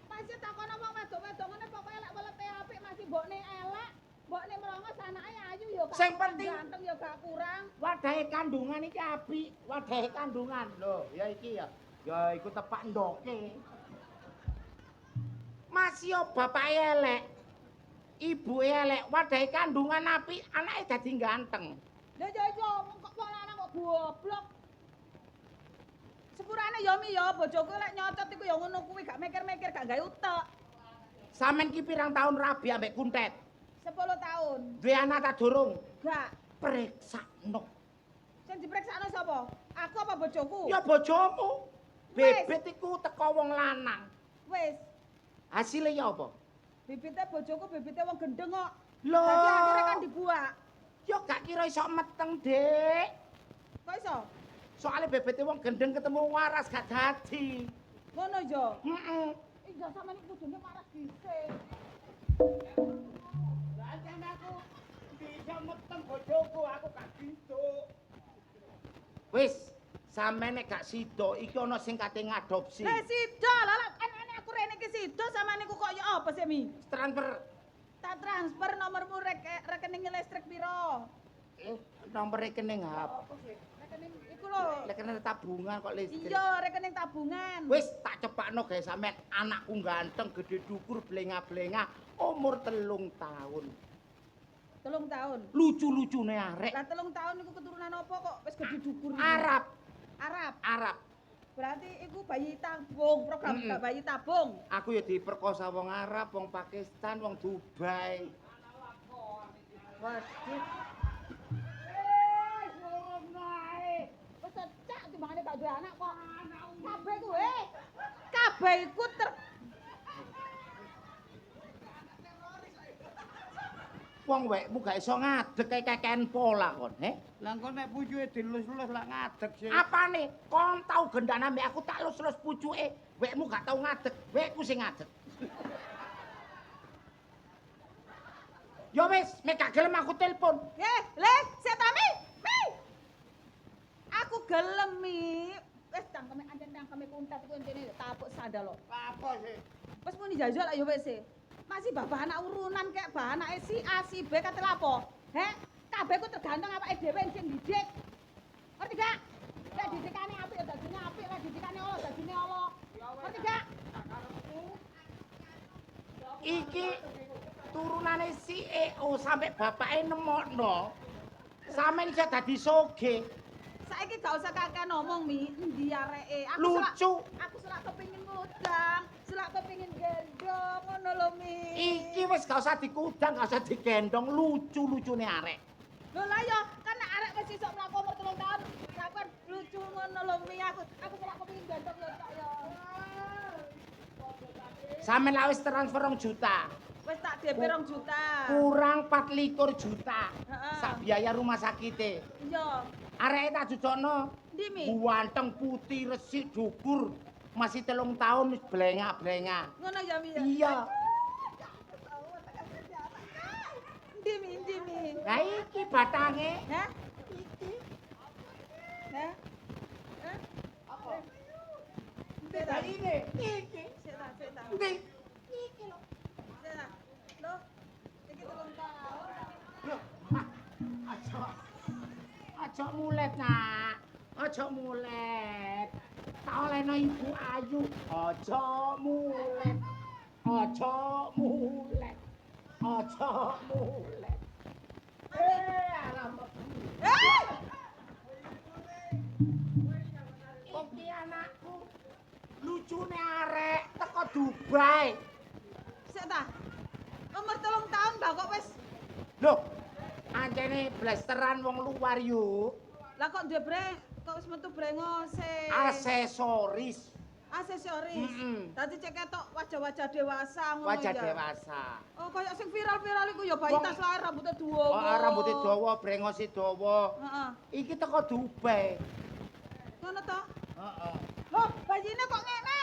Masih takono wong wedok-wedok ngene pokoke lek welete apik masih mbokne elek, mbokne melongos anake ayu ya gak Sing penting- ganteng ya gak kurang. Wadahe kandungan iki apik, wadahe kandungan. Lho, ya iki ya. Ya iku tepak ndoke. Masih yo bapak elek. Ibu elek, wadahe kandungan apik, anake dadi ganteng. Lha yo kok wong lanang kok goblok. Sepurane yo mi yo bojoku lek nyocot iku ya ngono kuwi gak mikir-mikir gak gawe utek. Sampeyan ki pirang taun rabi ambek kuntet? 10 tahun. Duwe anak ta durung? Gak. Preksakno. Sing dipreksakno sapa? Aku apa bojoku? Ya bojomu. Wes. Bebet iku teko wong lanang. Wis. Hasilnya ya apa? Bibite bojoku bibite wong gendeng kok. Lho. Dadi akhirnya kan dibuak. Ya gak kira iso meteng, Dik. Kok iso? Soale bebete wong gendeng ketemu waras gak dadi. Ngono yo. Heeh. Iya sampeyan iku kudune waras dhisik. Lah jan aku bisa meteng bojoku, aku gak gitu. Wis, sampeyan nek gak sida iki ana sing kate ngadopsi. Lah sida lah anane aku rene iki sida sampeyan niku kok ya apa sih Mi? Transfer Tak transfer nomormu rekening listrik piro? nomor rekening HP. Rekening iku lho. Rekening tabungan kok listrik. Iya, rekening tabungan. Wis tak cepakno gawe sampean anakku ganteng, gede dukur, blenga-blenga, umur 3 tahun. 3 tahun. Lucu-lucune arek. Lah 3 tahun niku keturunan apa kok wis gede dukur niku? Arab, Arab. Arab. Berarti iku bayi tabung, program bayi tabung. Aku ya diperkosa wong Arab, wong Pakistan, wong Dubai. Waduh. Wis cecak timbangane gak duwe anak kok. Kabeh ku kabeh iku Wong wekmu gak iso ngadeg kaya keken pola kon, he? Lah engko nek pucuke dilus-lus lah ngadeg sih. Apane? Kon tau gendana mbek aku tak lus-lus pucuke, wekmu gak tau ngadeg, wekku sing ngadeg. Yo wis, mek gak gelem aku telepon. le, sik ta Mi? Mi. Aku gelem Mi. Wis cangkeme anjen cangkeme kuntat iku intine tapuk sandal lho. Apa sih? Wis muni jajal ayo wis e. Masih bapak anak urunan kek bapak anake si A si B kate lapo? He? Kabeh ku tergantung awake dhewe sing didik. Ngerti gak? Lek didikane apik ya dadine apik, lek didikane ala dadine ala. Ngerti gak? Iki turunane CEO sampai bapake nemokno. Sampeyan iso dadi soge. Saiki gak usah kakek ngomong Mi, endi areke? Lucu. Aku selak kepengin ngudang, selak kepengin gendong ngono lho Mi. Iki wis gak usah dikudang, gak usah digendong, lucu-lucune arek. Lho lah ya, kan nek arek wis wis iso mlaku umur 3 tahun. Aku lucu ngono lho Mi aku kok kepengin ganteng ya Cak ya. Sampeyan lak wis transfer 2 juta. Wis tak DP 2 juta. Kurang 24 juta. Heeh. Sak biaya rumah sakite. Iya. Areke tak jujokno. Ndi Mi? Buanteng putih resik dhukur. Masih 3 tahun wis blengak-blengak. Ngono ya Mi ya. Iya. Ndi Mi. Lah iki batange. Hah? Iki. Hah? Hah? Apa? Lah ini. Iki. Sik ta. Ndi? Iki lho. Sik ta. Loh. Iki 3 tahun. Loh, aja mulet nak, aja mulet. Tak olehno ibu ayu, aja mulet, aja mulet, aja mulet. Alamak. Iki anakku lucune arek teko Dubai. Sik ta. Umur 3 tahun Mbak kok wis. Loh, anjene blasteran wong luar yuk. Lah kok duwe kok wis metu brengose. Aksesoris. Aksesoris. Mm-mm. Dadi cek ketok wajah-wajah dewasa ngono Wajah ya. dewasa. Oh, koyo sing viral-viral iku ya bayi Wong- tas lahir rambutnya dawa. Oh, rambutnya dawa, brengose dawa. Heeh. Iki teko Dubai. Ngono to? Heeh. Loh, bayine kok ngene?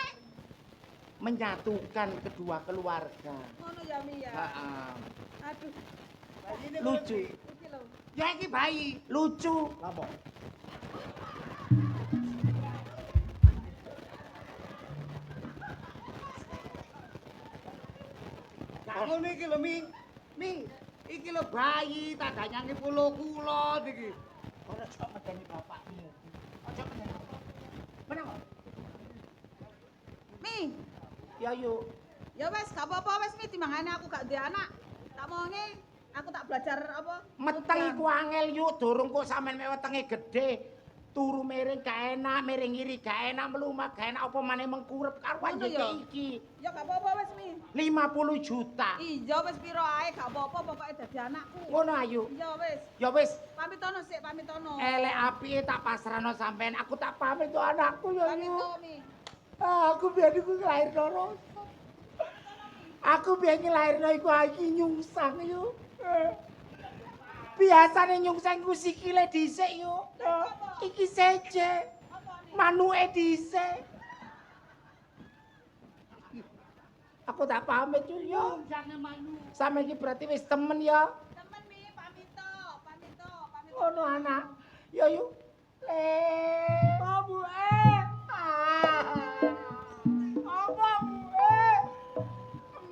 Menyatukan kedua keluarga. Ngono ya Mi ya. Heeh. Aduh, Lucu. iki lho. Ya iki bayi, lucu. Apa? Ngono iki lho Mi. Mi, iki lho bayi tak danyangi pulo kulon iki. Ora cok medeni bapakmu. Ojo medeni. Menang. Mi, Ya yuk. ya wes gak apa-apa wes Mi timbangane aku gak duwe anak. Tak monge aku tak belajar apa? Meteng iku angel yuk, durung kok sampean mek wetenge gedhe. Turu miring gak enak, miring ngiri gak enak, melumah gak enak, apa maneh mengkurep karuan Ngono ya? iki. Ya gak apa-apa wes Mi. 50 juta. Iya wes piro ae gak apa-apa pokoke dadi anakku. Ngono ayu. Iya wes. Ya wis, Pamitono sik, pamitono. elek apike tak pasrahno sampean. Aku tak pamit karo anakku ya yu. Pamito Mi. Aku biyen iku nglairno Rosa. Aku biyen nglairno iku iki nyungsang yu. Biasane nyungsang ku sikile dhisik yu. Iki seje. Manuke dhisik. Aku tak pamit yu. Jangan manu. Sampe iki berarti wis temen ya. Temen Mi, pamito. Ngono anak. Ya yu. Bu Apa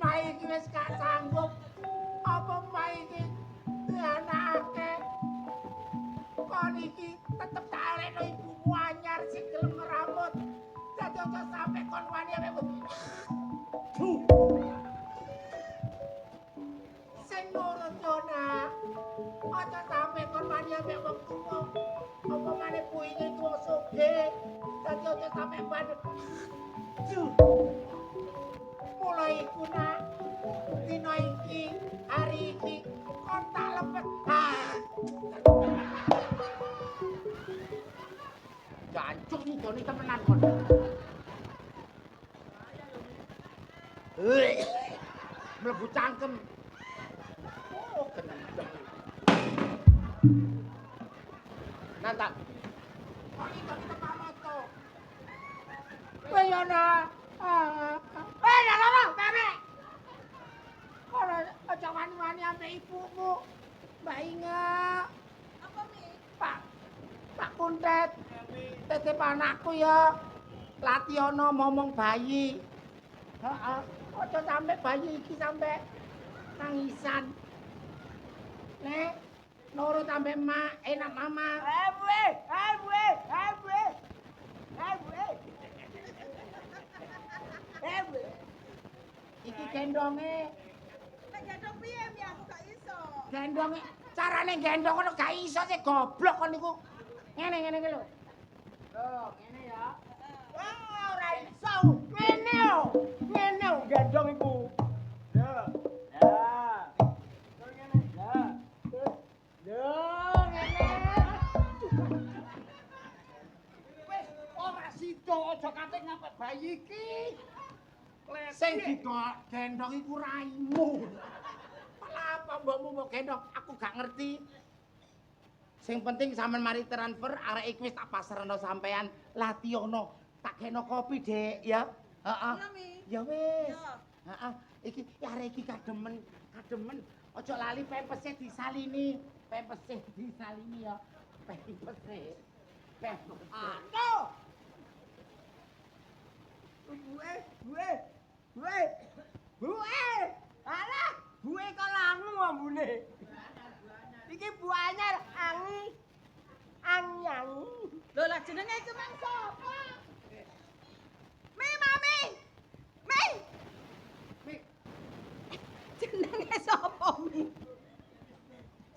Mai iki wis gak sanggup. Apa Mai iki dianake? Kon iki tetep tak aleno ibumu anyar sing gelem ngeramut. Dadi aja sampe kon wani ambek sing nurut yo nak. Aja sampe kon wani ambek wong tuwa. Apa maneh puinge tuwa sugih. Dadi aja sampe bandut. Mulai iku nak, dina iki, hari iki, kon tak lepet. Jancuk nih Joni temenan kon. Mlebu cangkem. Oh, gendeng. Nantang. Kok iki pamit to? Kowe yo nak. Loro, Bebe. Ora aja wani-wani ambek ibumu. Mbak Inga. Apa Mi? Pak Kuntet. Titip anakku ya. Latihana momong bayi. Heeh. Aja sampe bayi iki sampe nangisan. Nek nurut ambek mak, enak mama. Iki gendonge. Nek gendong piye Mi aku gak iso. Gendonge carane gendong ngono gak iso sih goblok kon niku. Ngene iki lho. Loh, ngene ya. Wah, ora iso. Ngene yo. Ngene yo gendong iku. Ya. Ya. Ngene. Ya. Yo, ngene. bayi iki. Sing digendong iku raimu. Apa mbokmu mbok gendong? Aku gak ngerti. Sing penting sampean mari transfer arek iki wis tak pasrahno sampean Lationo. Tak keno kopi, Dek, ya. Heeh. Iya, Mi. Ya wis. Iya. Heeh. Iki arek iki kademen. Ojo lali pempese disalini. Pempese disalini ya. Pempese. Aduh. Buwe. Alah, buwe kok langu ambune. Iki bu anyar angi. Angi. Lho lah jenenge iku mang sapa? Mi, Mami. Mi. Jenenge sapa, Mi?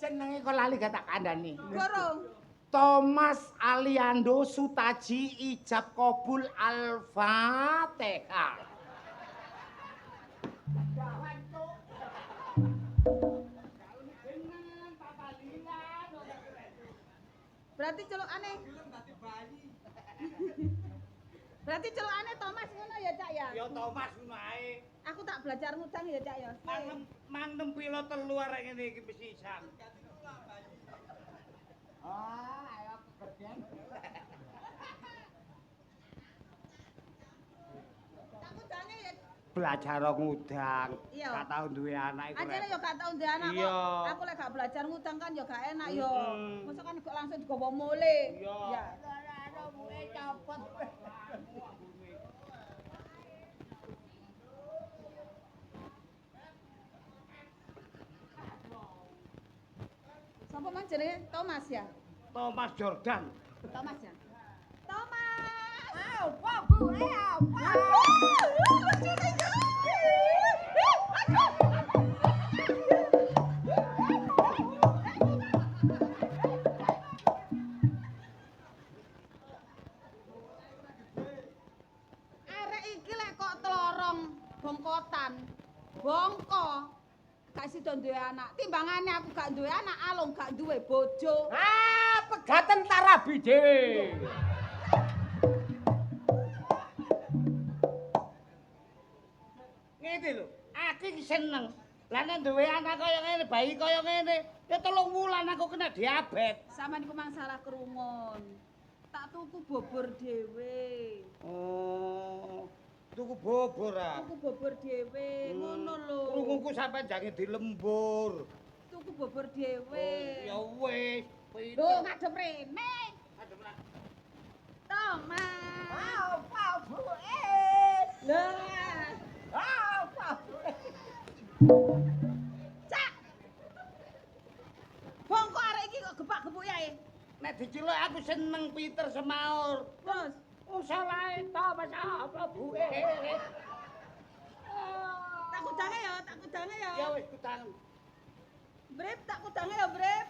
Jenenge kok lali gak tak kandhani. Gorong. Thomas Aliando Sutaji Ijab Kabul Al-Fatihah. Berarti celukane. Berarti celukane Thomas ngono ya, Cak ya? Ya Thomas ngono ae. Aku tak belajar ngutang ya, Cak ya. Mangem pilo telu arek ngene iki pesisan. Oh, ayo kegedean. Tak kudange ya. Belajar ngudang. Iya. Gak tau duwe anak iku. Ajane ya gak tau ndek anak kok. Iya. Aku lek gak belajar ngutang kan ya gak enak ya. Mm-mm. Mosok kan kok langsung digawa mule. Iya. Ya. Ana buwe copot. Sapa man jenenge? Thomas ya? Thomas Jordan. Thomas ya? Thomas! Apa buwe apa? Arek iki lek kok telorong bongkotan. Bongko. Gak sida duwe anak. Timbangane aku gak duwe anak, alung gak duwe bojo. Ah, pegaten tarabi dhewe. Ngene lho, aku iki seneng. Lah nek duwe anak kaya ngene, bayi kaya ngene, ya 3 wulan aku kena diabetes. Sama niku mang salah kerumun. Tak tuku bobor dhewe. Oh, tuku bobor ah. Tuku bobor dhewe, ngono lho. Krunguku sampe jange dilembur. Tuku bobor dhewe. Ya wis, Lho ngadep rene. Thomas. Apa buwe? Lah, Apa buwe? Cak. Bongko arek iki kok gepak-gepuk yae. Nek diceluk aku seneng pinter semaur. Terus Oh salah Thomas apa buwe. tak kudange ya, tak kudange ya. Ya wis kutang. Brep, tak kudange ya, Brep.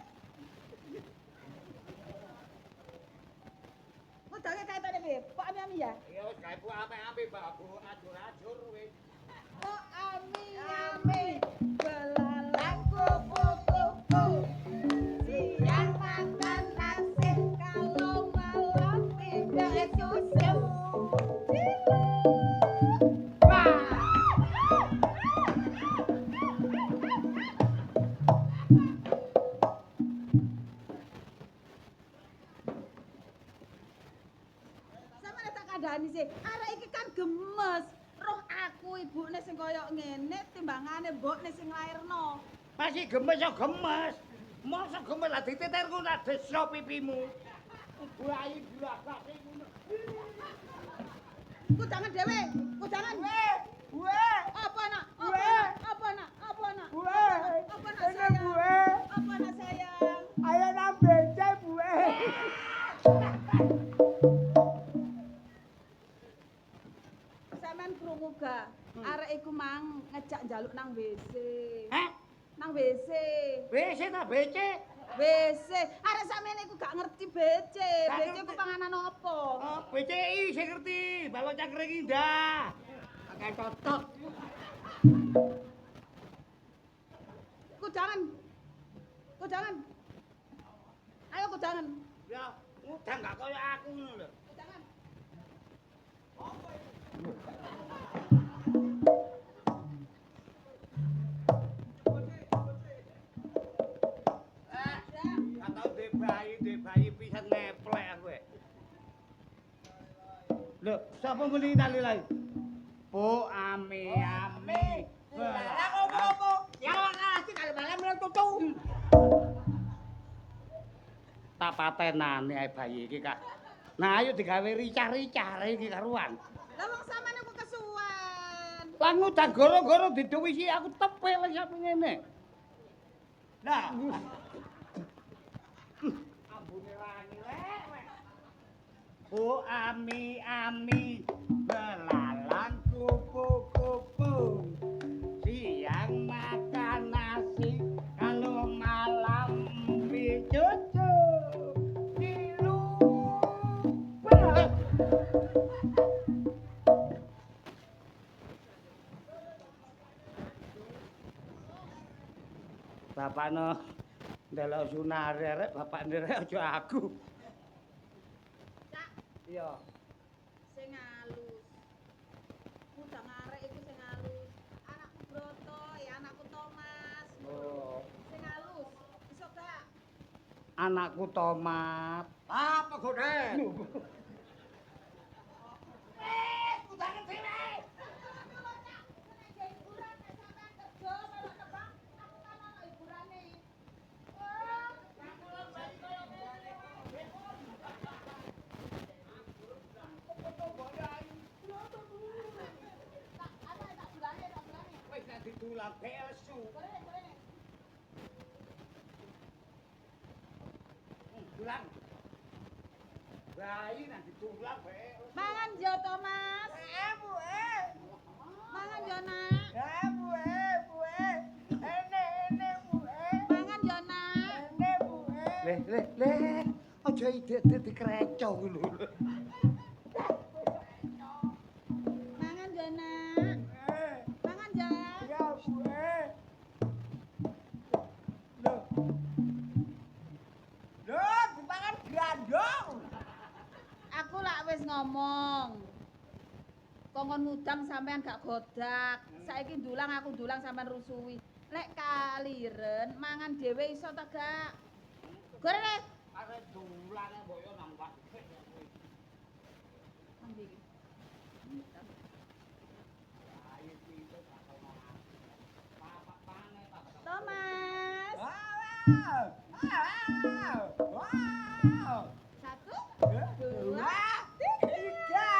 Kudange kae tadi, Brep. Kok ami-ami ya? Ya wis gawe bu ape-ape babu ajur-ajur wis. Kok ami-ami belalang kupu-kupu. Siang makan nasi, kalau malam tidak susu. Sama tak kandhani sih. Arek iki kan gemes. Roh aku ibune sing kaya ngene timbangane mbokne sing nglairno. Masih gemes ya gemes. Masa gemes lah diteterku nak desa pipimu. Buayi bulak-balik ngono. Kudangan dhewe, kudangan. Buwe. Apa nak? Buwe. Apa nak? Apa nak? Buwe. Apa nak Ini sayang? buwe. Apa nak sayang? Ayo nang becek buwe. Sampeyan krungu ga? Arek iku mang ngejak njaluk nang WC. Hah? Nang WC. Wis ta becek. WC. Arek sampeyan iku gak ngerti BC. Gak BC ngerti. ku panganan apa? Oh, BCI sing ngerti, balok cangkring indah. Pakai totot. Kudangan. Kudangan. Ayo kudangan. Ya, udah gak kaya aku ngono lho. Kudangan. Gak tau ndek bayi pisan ngeplek kowe. Lho, sapa muni tali lae? Bu ami. Lah ngopo-ngopo? Ya kasih kalau malam nang tutu. Tak patenane ae bayi iki, Kak. Nah, ayo digawe ricah-ricah iki karuan. Lah wong sampean kok kesuwen. Lah ngudang goro-goro diduwisi aku tepel sampe ngene. Nah. Ambune rani lek. Bu ami belalang kupu-kupu. Siang makan nasi, kalau malam cucu. Dilu. Bapakno ndelok sunare rek, bapak nderek aja aku. Cak, Iya. sing halus. Udang arek iku sing halus. Anakku Broto, ya anakku Thomas. Oh, Sing halus. Iso gak? anakku tomat. Apa gone? Udane dhewe. Nek hiburan nek sampean kerja kalau tebang, aku kan ono hiburane. Wis nek ditulang pelsu. Tulang. Bayi nek ditulang pelsu. Mangan yo Thomas. Bu, Mangan yo nak. Bu, Ene, Bu, Mangan yo nak. Ene, Bu, Leh. Aja ide-ide dikreco ngono. Mangan yo nak. Mangan yo. Ya, Bu, Loh, dipangan gandong. Aku lak wis ngomong. Kongkon ngudang sampean gak godak. Saiki ndulang aku ndulang sampean rusuhi. Lek kaliren mangan dhewe iso ta gak? Goreng. Arek dulane mbok yo nambah. Endi iki? Thomas. Wow. Satu, Dua, tiga. tiga.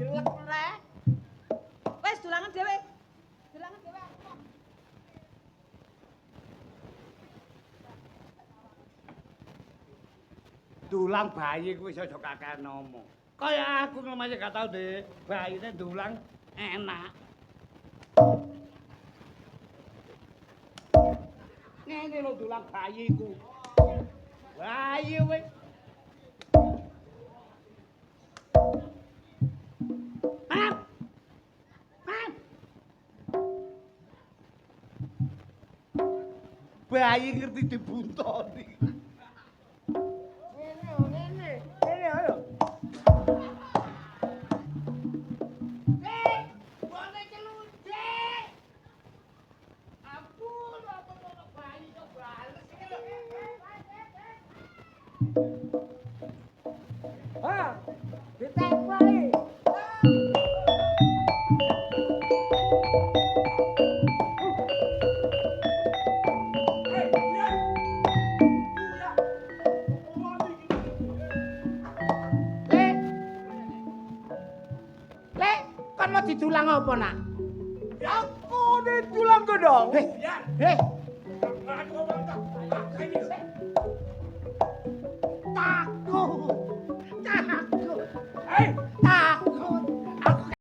Delek rek. Wis dulangan dhewe. Dulangan dhewe aku. Dulang bayi kuwi iso kakean ngomong. Kaya aku ngomongnya gak tau deh, bayine dulang enak. Ngene lho dulang bayiku. Bayi wis. Mam. Bayi ngerti dibuntoni. Ini, ayo. Boleh celunjik. Ampun, apa ono bayi kok bales iki lho. Ah, ditempeli. Lek, kon mau didulang apa, Nak? Aku ditulang gedong. Heh. Takut.